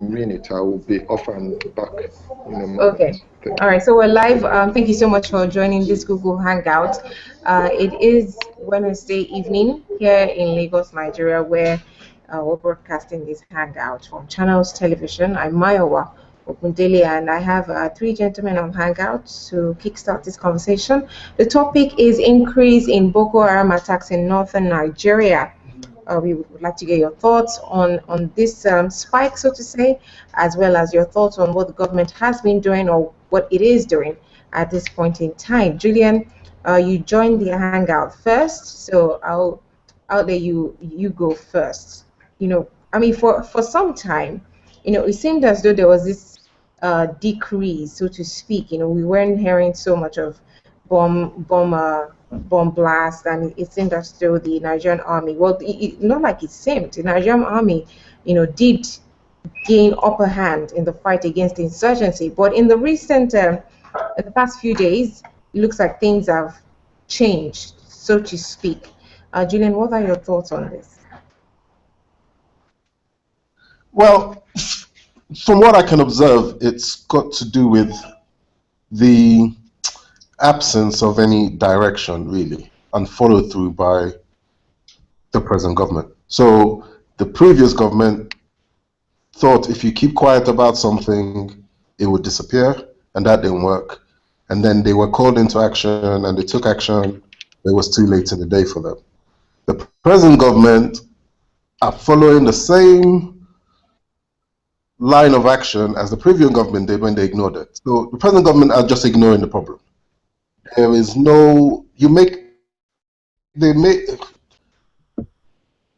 minute. I will be off and back in a moment. Okay. All right. So we're live. Thank you so much for joining this Google Hangout. It is Wednesday evening here in Lagos, Nigeria, where we're broadcasting this Hangout from Channels Television. I'm Mayowa Okundele, and I have three gentlemen on Hangout to kickstart this conversation. The topic is increase in Boko Haram attacks in northern Nigeria. We would like to get your thoughts on this spike, so to say, as well as your thoughts on what the government has been doing or what it is doing at this point in time. Julian, you joined the Hangout first, so I'll let you go first. I mean, for some time, it seemed as though there was this decrease, so to speak. We weren't hearing so much of bomb blast, and it seemed as though the Nigerian army, well, not like it seemed, the Nigerian army, did gain upper hand in the fight against insurgency. But in the recent, in the past few days, it looks like things have changed, so to speak. Julian, what are your thoughts on this? Well, from what I can observe, it's got to do with the absence of any direction, really, and follow through by the present government. So the previous government thought if you keep quiet about something, it would disappear, and that didn't work. And then they were called into action, and they took action. It was too late in the day for them. The present government are following the same line of action as the previous government did when they ignored it. So the present government are just ignoring the problem. There is no, they make,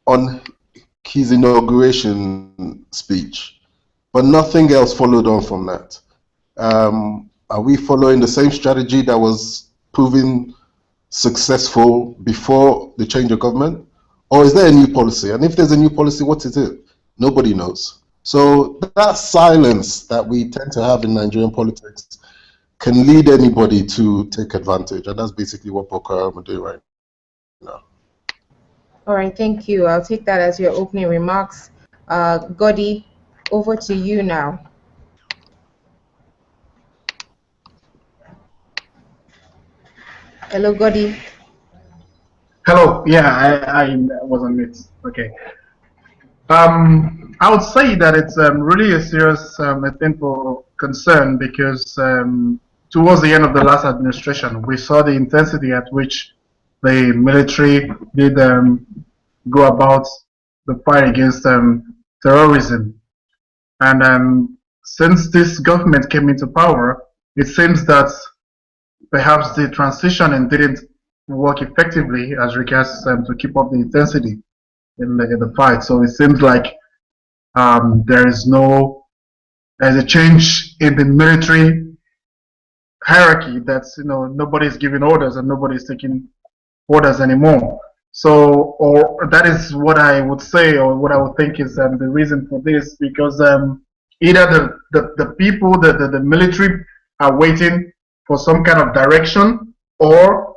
on his inauguration speech, but nothing else followed on from that. Are we following the same strategy that was proven successful before the change of government? Or is there a new policy? And if there's a new policy, what is it? Nobody knows. So that silence that we tend to have in Nigerian politics can lead anybody to take advantage, and that's basically what Boko Haram are doing right now. All right, thank you. I'll take that as your opening remarks. Godi, over to you now. Hello, Godi. Hello. Yeah, I was on mute. Okay. I would say that it's really a serious thing for concern, because towards the end of the last administration, we saw the intensity at which the military did go about the fight against terrorism. And since this government came into power, it seems that perhaps the transition didn't work effectively as regards to keep up the intensity in the fight. So it seems like there's a change in the military hierarchy. That's nobody's giving orders and nobody's taking orders anymore. So, or that is what I would say, or what I would think is the reason for this, because either the people, the military are waiting for some kind of direction, or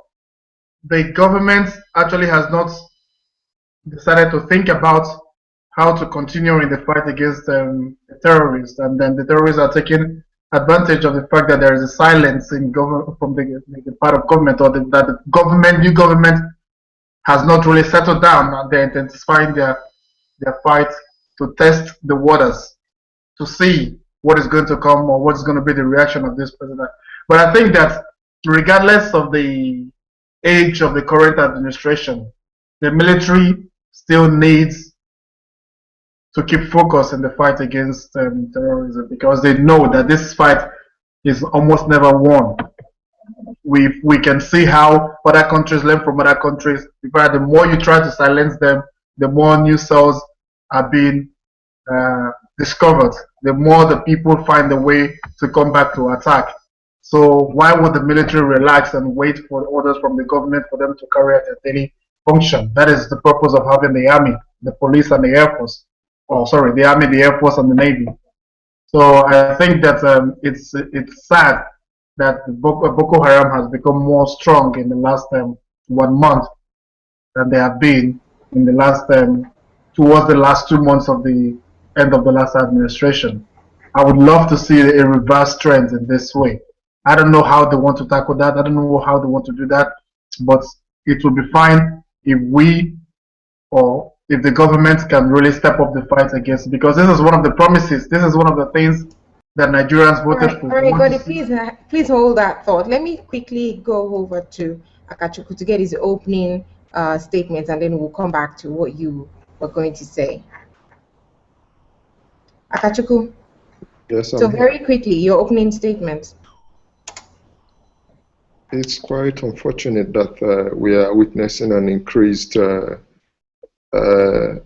the government actually has not decided to think about how to continue in the fight against the terrorists, and then the terrorists are taking advantage of the fact that there is a silence in government from the part of government, or that the new government has not really settled down, and they're intensifying their fight to test the waters to see what is going to come or what's going to be the reaction of this president. But I think that regardless of the age of the current administration, the military still needs to keep focus in the fight against terrorism, because they know that this fight is almost never won. We can see how other countries learn from other countries. The more you try to silence them, the more new cells are being discovered, the more the people find a way to come back to attack. So why would the military relax and wait for orders from the government for them to carry out their daily function? That is the purpose of having the army, the police, and the air force. Oh, sorry, the army, the air force, and the navy. So I think that it's sad that Boko Haram has become more strong in the last 1 month than they have been in the last towards the last 2 months of the end of the last administration. I would love to see a reverse trend in this way. I don't know how they want to tackle that. I don't know how they want to do that, but it will be fine if we or if the government can really step up the fight against it, because this is one of the promises. This is one of the things that Nigerians voted for. All right, Godi, please hold that thought. Let me quickly go over to Akachuku to get his opening statement, and then we'll come back to what you were going to say. Akachuku. Yes, so very quickly, your opening statement. It's quite unfortunate that we are witnessing an increased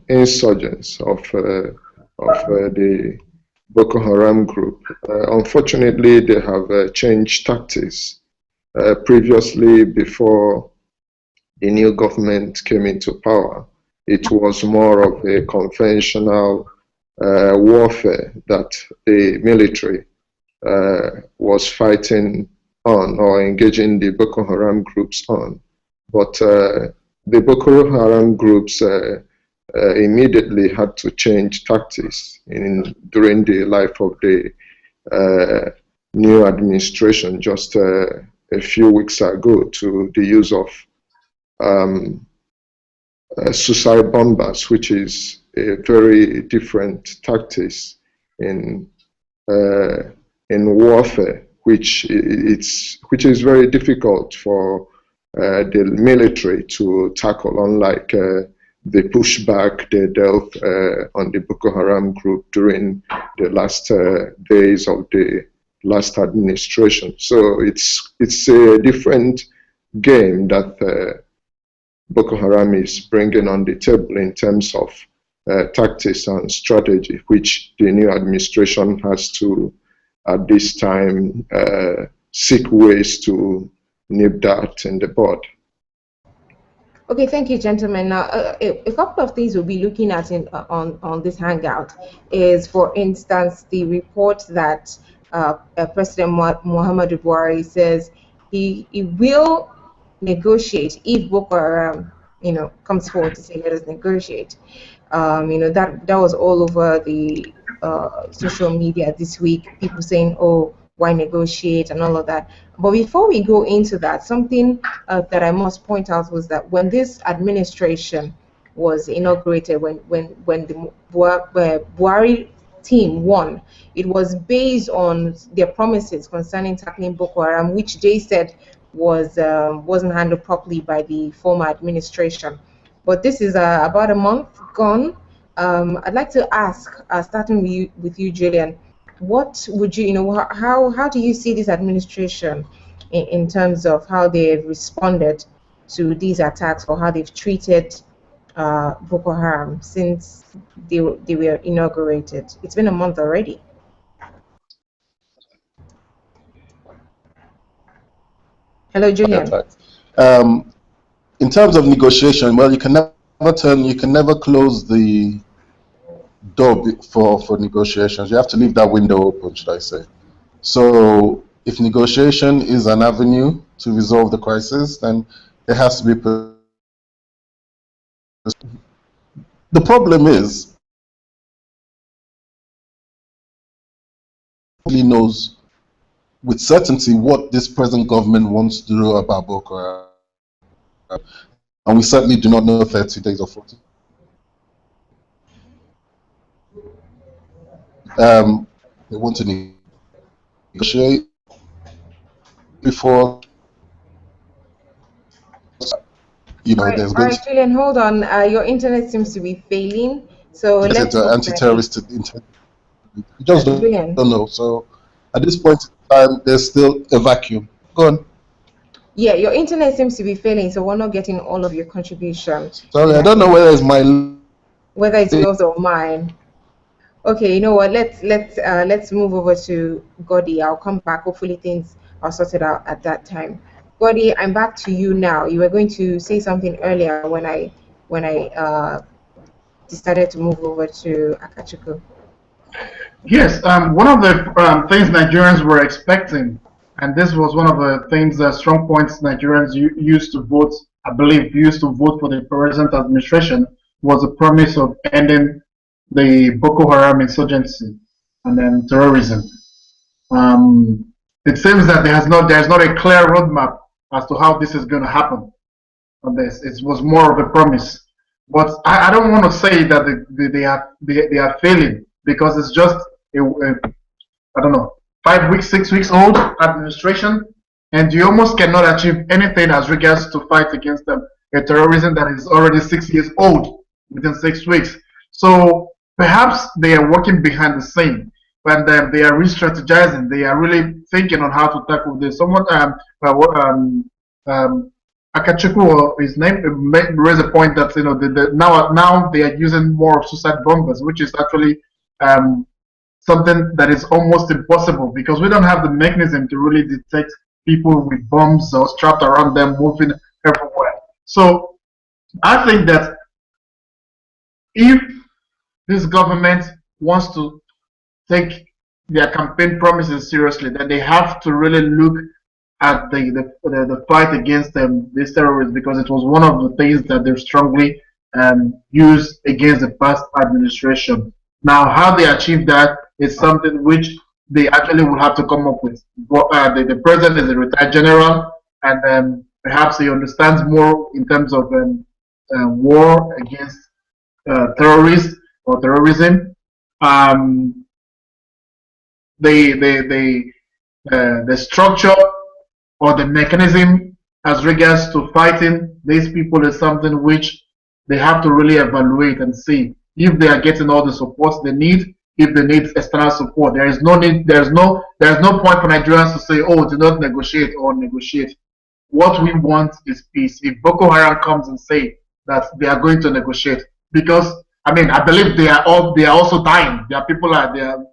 insurgence of the Boko Haram group. Unfortunately, they have changed tactics. Previously, before the new government came into power, it was more of a conventional warfare that the military was fighting on or engaging the Boko Haram groups on. But the Boko Haram groups immediately had to change tactics during the life of the new administration just a few weeks ago, to the use of suicide bombers, which is a very different tactics in warfare, which is very difficult for the military to tackle, unlike the pushback they dealt on the Boko Haram group during the last days of the last administration. So it's a different game that Boko Haram is bringing on the table in terms of tactics and strategy, which the new administration has to, at this time, seek ways to nip that in the bud. Okay, thank you, gentlemen. Now, a couple of things we'll be looking at on this hangout is, for instance, the report that President Muhammadu Buhari says he will negotiate if Boko Haram, comes forward to say let us negotiate. That was all over the social media this week. People saying, "Oh, why negotiate?" and all of that. But before we go into that, something that I must point out was that when this administration was inaugurated, when the Buhari team won, it was based on their promises concerning tackling Boko Haram, which they said wasn't handled properly by the former administration. But this is about a month gone. I'd like to ask, starting with you, Julian, what would how do you see this administration in terms of how they've responded to these attacks, or how they've treated Boko Haram since they were inaugurated? It's been a month already. Hello, Julian. In terms of negotiation, well, you can never close the door for negotiations. You have to leave that window open, should I say. So if negotiation is an avenue to resolve the crisis, then it has to be. The problem is, nobody knows with certainty what this present government wants to do about Boko Haram. And we certainly do not know 30 days or 40. They want to negotiate before, there's going to... Julian, hold on. Your internet seems to be failing. So let's... anti-terrorist intent. You just don't know. So at this point in time, there's still a vacuum. Go on. Yeah, your internet seems to be failing, so we're not getting all of your contributions. Sorry, I don't know whether it's yours or mine. Okay, you know what? Let's move over to Godi. I'll come back. Hopefully things are sorted out at that time. Godi, I'm back to you now. You were going to say something earlier when I decided to move over to Akachuku. Yes, one of the things Nigerians were expecting, and this was one of the things, strong points Nigerians used to vote for the present administration, was a promise of ending the Boko Haram insurgency and then terrorism. It seems that there's not a clear roadmap as to how this is going to happen on this. It was more of a promise, but I don't want to say that they are failing, because it's just I don't know, 5 weeks, 6 weeks old administration, and you almost cannot achieve anything as regards to fight against them. A terrorism that is already 6 years old within 6 weeks. So perhaps they are working behind the scene, and they are re-strategizing. They are really thinking on how to tackle this. Someone, Akachukwu, his name, raised a point that now they are using more of suicide bombers, which is actually something that is almost impossible, because we don't have the mechanism to really detect people with bombs or strapped around them moving everywhere. So I think that if this government wants to take their campaign promises seriously, then they have to really look at the fight against these terrorists, because it was one of the things that they strongly used against the past administration. Now, how they achieve that is something which they actually will have to come up with. The president is a retired general, and perhaps he understands more in terms of war against terrorists or terrorism. The structure or the mechanism as regards to fighting these people is something which they have to really evaluate and see if they are getting all the support they need. If they need external support, there is no need. There's no point for Nigerians to say, "Oh, do not negotiate or negotiate." What we want is peace. If Boko Haram comes and say that they are going to negotiate, because I believe they are also dying. There are people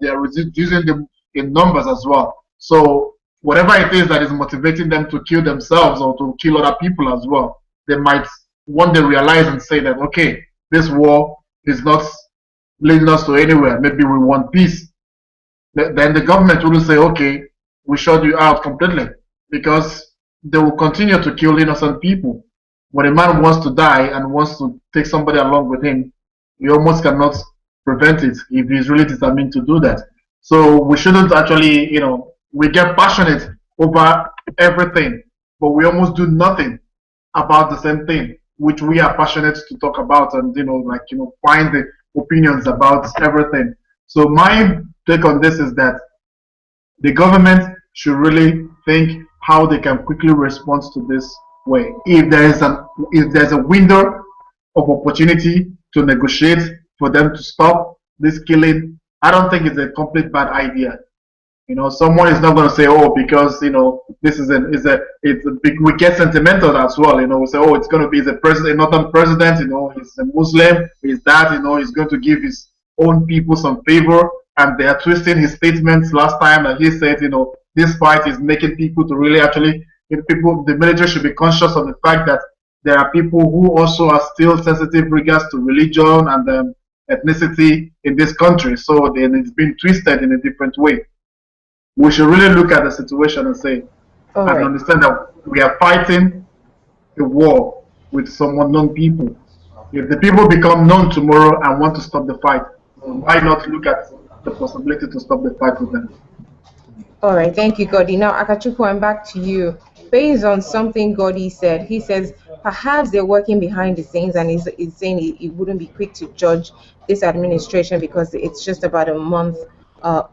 they are reducing them in numbers as well. So whatever it is that is motivating them to kill themselves or to kill other people as well, they might one day realize and say that, okay, this war is not leading us to anywhere. Maybe we want peace. Then the government will say, okay, we shut you out completely, because they will continue to kill innocent people. When a man wants to die and wants to take somebody along with him, you almost cannot prevent it if he's really determined to do that. So we shouldn't actually, we get passionate over everything, but we almost do nothing about the same thing, which we are passionate to talk about, and find the opinions about everything. So my take on this is that the government should really think how they can quickly respond to this way. If there's a window of opportunity to negotiate for them to stop this killing, I don't think it's a complete bad idea. Someone is not going to say, oh, because this is we get sentimental as well. We say, oh, it's going to be another president. He's a Muslim. He's that. He's going to give his own people some favor, and they are twisting his statements last time, and he said, this fight is making people to really actually. The military should be conscious of the fact that there are people who also are still sensitive regards to religion and ethnicity in this country. So then it's been twisted in a different way. We should really look at the situation and say, and understand that we are fighting a war with some unknown people. If the people become known tomorrow and want to stop the fight, why not look at the possibility to stop the fight with them? All right, thank you, Godi. Now, Akachukwu, I'm back to you. Based on something Godi said, he says perhaps they're working behind the scenes, and he's saying he wouldn't be quick to judge this administration because it's just about a month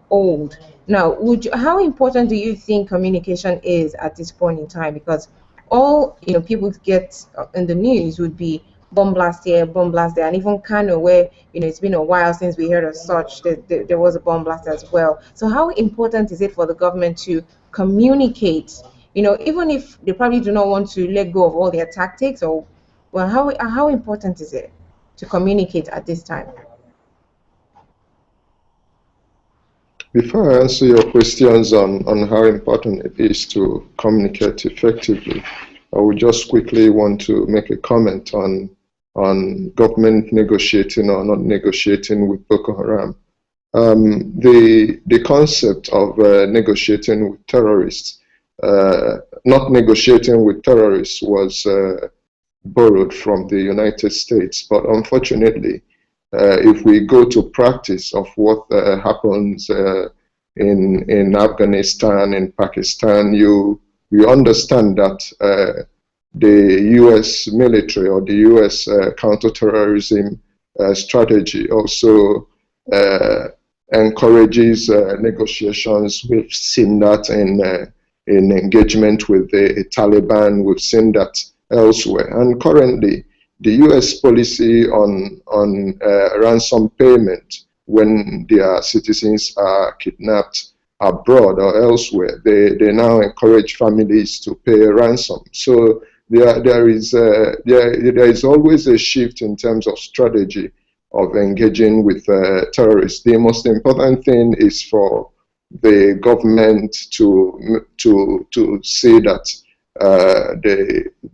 old. Now, how important do you think communication is at this point in time? Because all people get in the news would be bomb blast here, bomb blast there, and even Kano, where it's been a while since we heard of such, there was a bomb blast as well. So how important is it for the government to communicate? Even if they probably do not want to let go of all their tactics, how important is it to communicate at this time? Before I answer your questions on how important it is to communicate effectively, I would just quickly want to make a comment on government negotiating or not negotiating with Boko Haram. The concept of negotiating with terrorists, not negotiating with terrorists was borrowed from the United States, but unfortunately, if we go to practice of what happens in Afghanistan, in Pakistan, you understand that the U.S. military or the U.S. counterterrorism strategy also encourages negotiations. We've seen that in engagement with the Taliban. We've seen that elsewhere. And currently, the U.S. policy on ransom payment when their citizens are kidnapped abroad or elsewhere, they now encourage families to pay a ransom. So there is always a shift in terms of strategy of engaging with terrorists. The most important thing is for the government to see that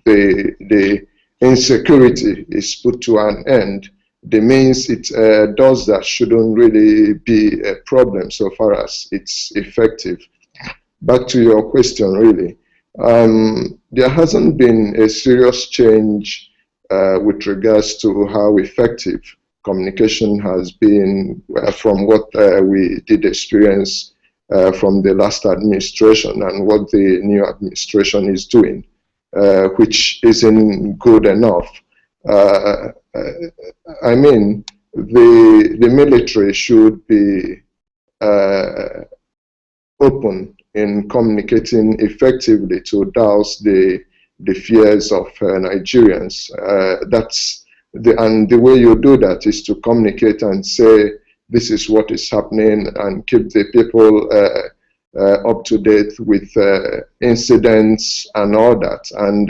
the insecurity is put to an end. The means it does that shouldn't really be a problem so far as it's effective. Back to your question, really. There hasn't been a serious change with regards to how effective communication has been from what we did experience from the last administration and what the new administration is doing, which isn't good enough. I mean, the military should be open in communicating effectively to douse the fears of Nigerians. And the way you do that is to communicate and say this is what is happening and keep the people up to date with incidents and all that. And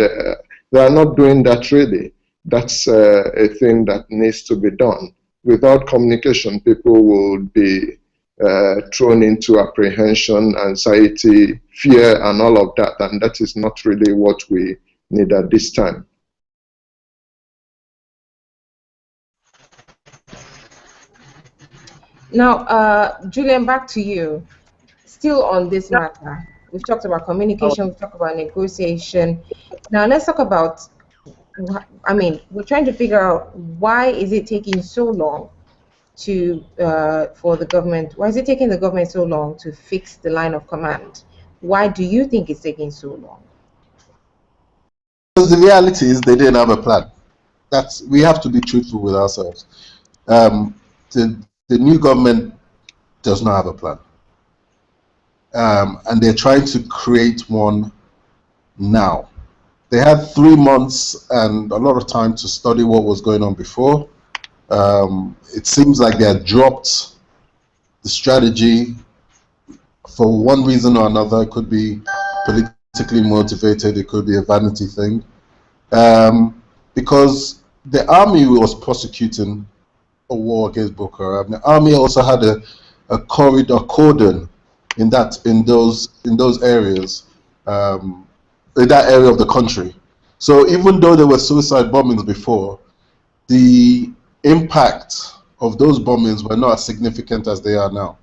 they are not doing that really. That's a thing that needs to be done. Without communication, people will be thrown into apprehension, anxiety, fear, and all of that. And that is not really what we need at this time. Now, Julian, back to you. Still on this matter, we've talked about communication, we've talked about negotiation. Now, let's talk about, I mean, we're trying to figure out why is it taking so long to for the government? Why is it taking the government so long to fix the line of command? Why do you think it's taking so long? Because the reality is they didn't have a plan. We have to be truthful with ourselves. The new government does not have a plan. And they're trying to create one now. They had 3 months and a lot of time to study what was going on before. It seems like they had dropped the strategy for one reason or another. It could be politically motivated, it could be a vanity thing. Because the army was prosecuting a war against Boko Haram. The army also had a cordon in those areas, in that area of the country. So even though there were suicide bombings before, the impact of those bombings were not as significant as they are now.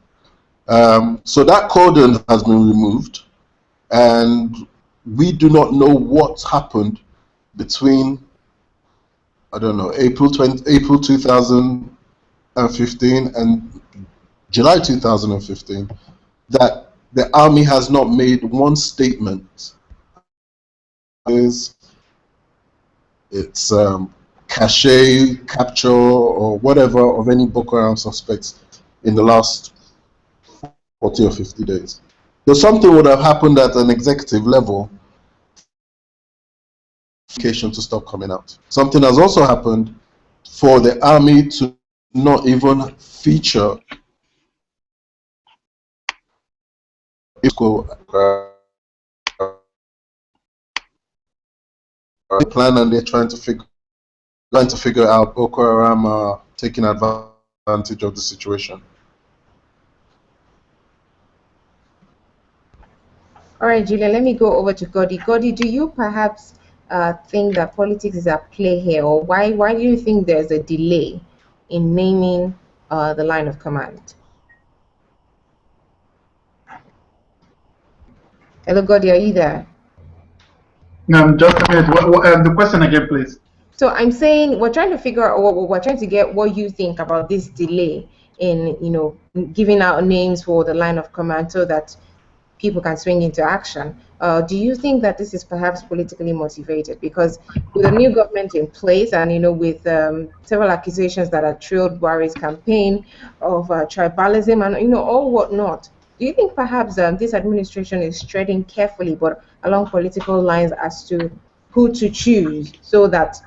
So that cordon has been removed, and we do not know what happened between, I don't know, April 2015 and July 2015, that the army has not made one statement. It's cache, capture, or whatever of any Boko Haram suspects in the last 40 or 50 days. So something would have happened at an executive level to stop coming out. Something has also happened for the army to not even feature plan, and they're trying to figure out Boko Haram taking advantage of the situation. All right, Julia, let me go over to Godi. Godi, do you perhaps think that politics is at play here, or why do you think there's a delay in naming the line of command? Hello, Godi, are you there? No, just a minute. The question again, please. So I'm saying we're trying to figure out, what we're trying to get what you think about this delay in, giving out names for the line of command so that people can swing into action. Do you think that this is perhaps politically motivated? Because with a new government in place, and with several accusations that are trailed Buhari's campaign of tribalism and all whatnot, do you think perhaps this administration is treading carefully but along political lines as to who to choose, so that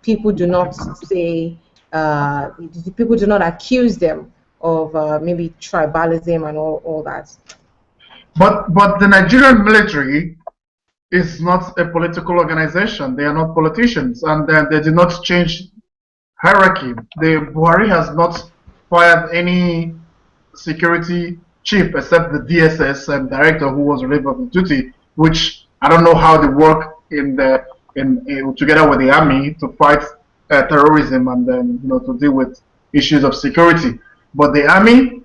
people do not say people do not accuse them of maybe tribalism and all that? But the Nigerian military is not a political organization. They are not politicians, and they did not change hierarchy. The Buhari has not fired any security chief except the DSS and director who was relieved of duty, which I don't know how they work together with the army to fight terrorism and then to deal with issues of security. But the army,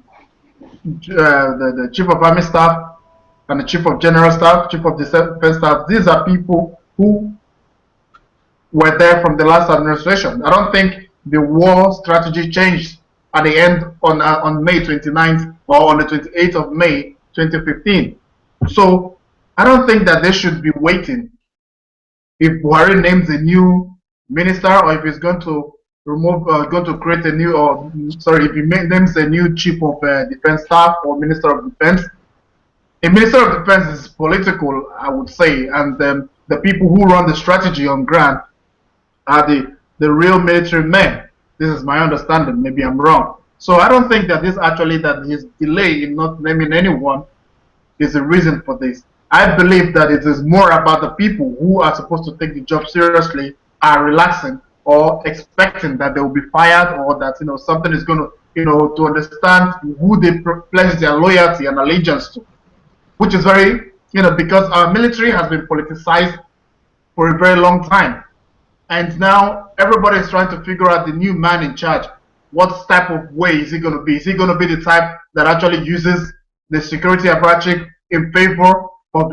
the chief of army staff and the chief of general staff, chief of defense staff, these are people who were there from the last administration. I don't think the war strategy changed at the end on May 29th or on the 28th of May 2015. So I don't think that they should be waiting. If Buhari names a new minister, or if he's going to create a new, if he names a new chief of defense staff or minister of defense. A minister of defense is political, I would say, and the people who run the strategy on ground are the real military men. This is my understanding. Maybe I'm wrong. So I don't think that that his delay in not naming anyone is the reason for this. I believe that it is more about the people who are supposed to take the job seriously are relaxing or expecting that they will be fired, or that something is going to to understand who they pledge their loyalty and allegiance to. Which is very, because our military has been politicized for a very long time. And now everybody is trying to figure out the new man in charge. What type of way is he going to be? Is he going to be the type that actually uses the security apparatus in favor of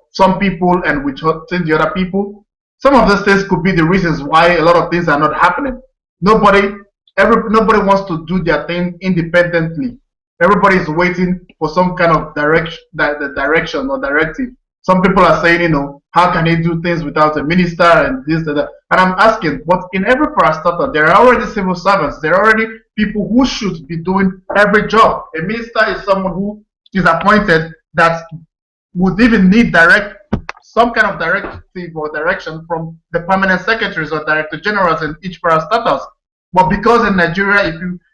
some people and withholding the other people? Some of those things could be the reasons why a lot of things are not happening. Nobody wants to do their thing independently. Everybody is waiting for some kind of direction or directive. Some people are saying, how can he do things without a minister and this and that? And I'm asking, but in every parastatal, there are already civil servants. There are already people who should be doing every job. A minister is someone who is appointed that would even need some kind of directive or direction from the permanent secretaries or director generals in each parastatals. But because in Nigeria,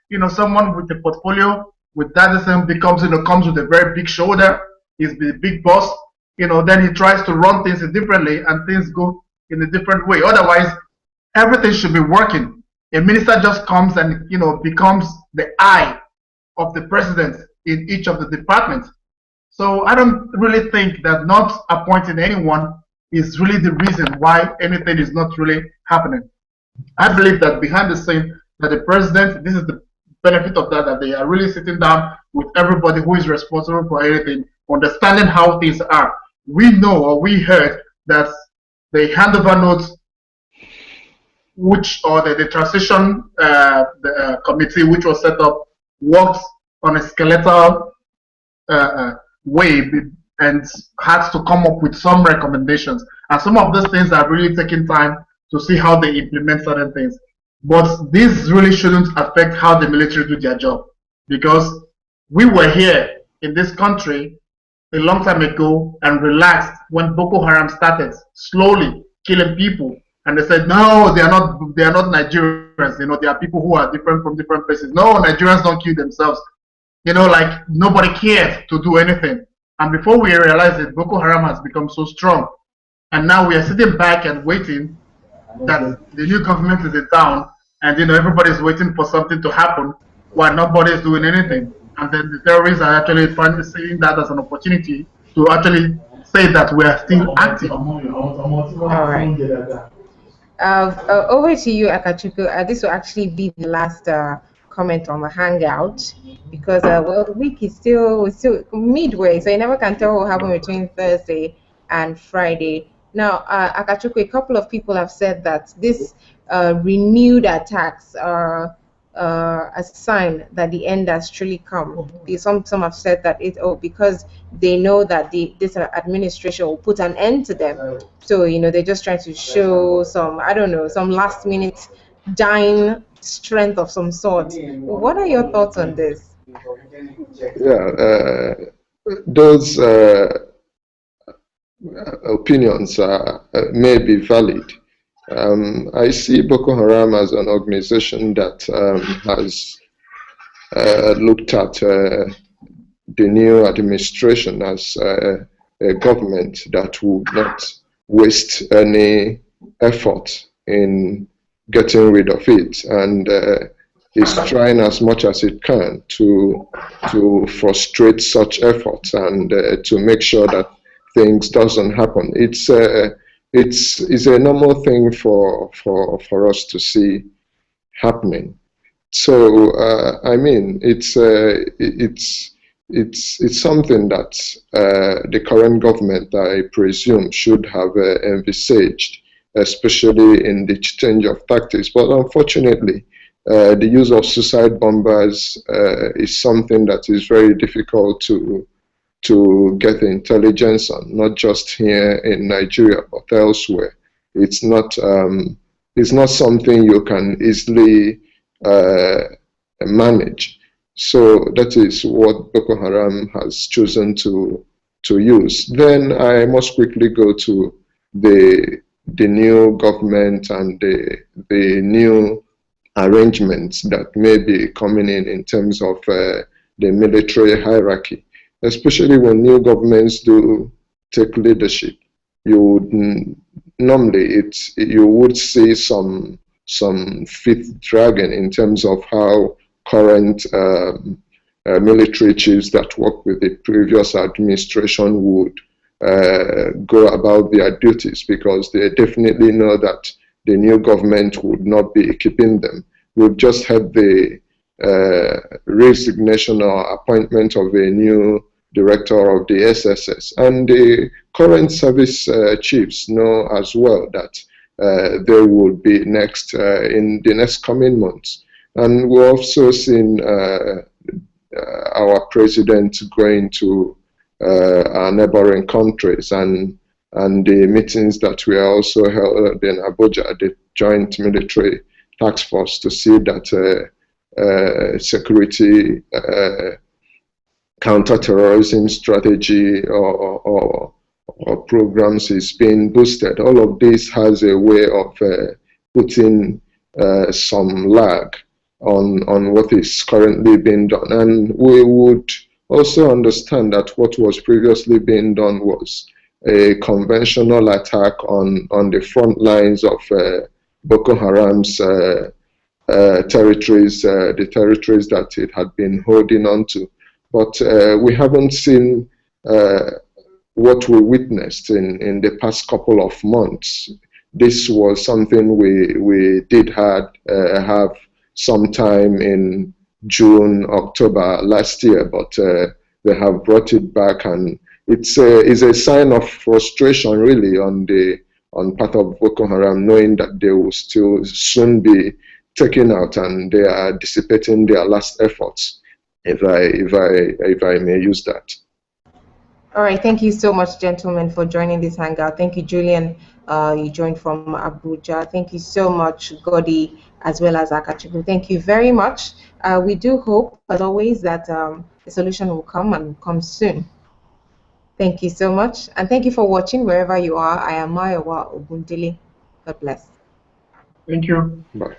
if someone with a portfolio with that becomes comes with a very big shoulder, he's the big boss, then he tries to run things differently and things go in a different way. Otherwise, everything should be working. A minister just comes and becomes the eye of the president in each of the departments. So I don't really think that not appointing anyone is really the reason why anything is not really happening. I believe that behind the scene, that the president, this is the benefit of that they are really sitting down with everybody who is responsible for anything, understanding how things are. We know, or we heard, that the handover notes, the transition committee which was set up, worked on a skeletal way and had to come up with some recommendations. And some of those things are really taking time to see how they implement certain things. But this really shouldn't affect how the military do their job, because we were here in this country a long time ago and relaxed when Boko Haram started slowly killing people, and they said, no, they are not Nigerians. They are people who are different from different places. No, Nigerians don't kill themselves. Like nobody cared to do anything. And before we realized it, Boko Haram has become so strong, and now we are sitting back and waiting that the new government is in town, and everybody's waiting for something to happen while nobody is doing anything. And then the terrorists are actually seeing that as an opportunity to actually say that we are still active. All right. Over to you, Akachukwu. This will actually be the last comment on the hangout, because the week is still midway, so you never can tell what will happen between Thursday and Friday. Now, Akachukwu, a couple of people have said that this renewed attacks are a sign that the end has truly come. Some have said that because they know that this administration will put an end to them. So they're just trying to show some, I don't know, some last minute dying strength of some sort. What are your thoughts on this? Yeah, those opinions may be valid. I see Boko Haram as an organization that has looked at the new administration as a government that would not waste any effort in getting rid of it, and is trying as much as it can to frustrate such efforts and to make sure that things doesn't happen. It's a normal thing for us to see happening. So I mean, it's something that the current government, I presume, should have envisaged, especially in the change of tactics. But unfortunately, the use of suicide bombers is something that is very difficult to get intelligence on, not just here in Nigeria but elsewhere. It's not something you can easily manage. So that is what Boko Haram has chosen to use. Then I must quickly go to the new government and the new arrangements that may be coming in terms of the military hierarchy, especially when new governments do take leadership. You would normally you would see some feet dragging in terms of how current military chiefs that work with the previous administration would go about their duties, because they definitely know that the new government would not be keeping them. We've just had the resignation or appointment of a new director of the SSS, and the current service chiefs know as well that they will be next in the next coming months. And we've also seen our president going to our neighboring countries, and the meetings that we are also held in Abuja, the Joint Military Task Force, to see that security, counter-terrorism strategy or programs is being boosted. All of this has a way of putting some lag on what is currently being done. And we would also understand that what was previously being done was a conventional attack on the front lines of Boko Haram's territories, the territories that it had been holding on to. But we haven't seen what we witnessed in the past couple of months. This was something we did have sometime in June, October last year, but they have brought it back, and it's a sign of frustration really on part of Boko Haram, knowing that they will still soon be taken out and they are dissipating their last efforts, if I may use that. All right, thank you so much, gentlemen, for joining this hangout. Thank you, Julian. You joined from Abuja. Thank you so much, Godi, as well as Akachukwu. Thank you very much. We do hope, as always, that the solution will come and come soon. Thank you so much, and thank you for watching wherever you are. I am Mayowa Ogundili. God bless. Thank you. Bye.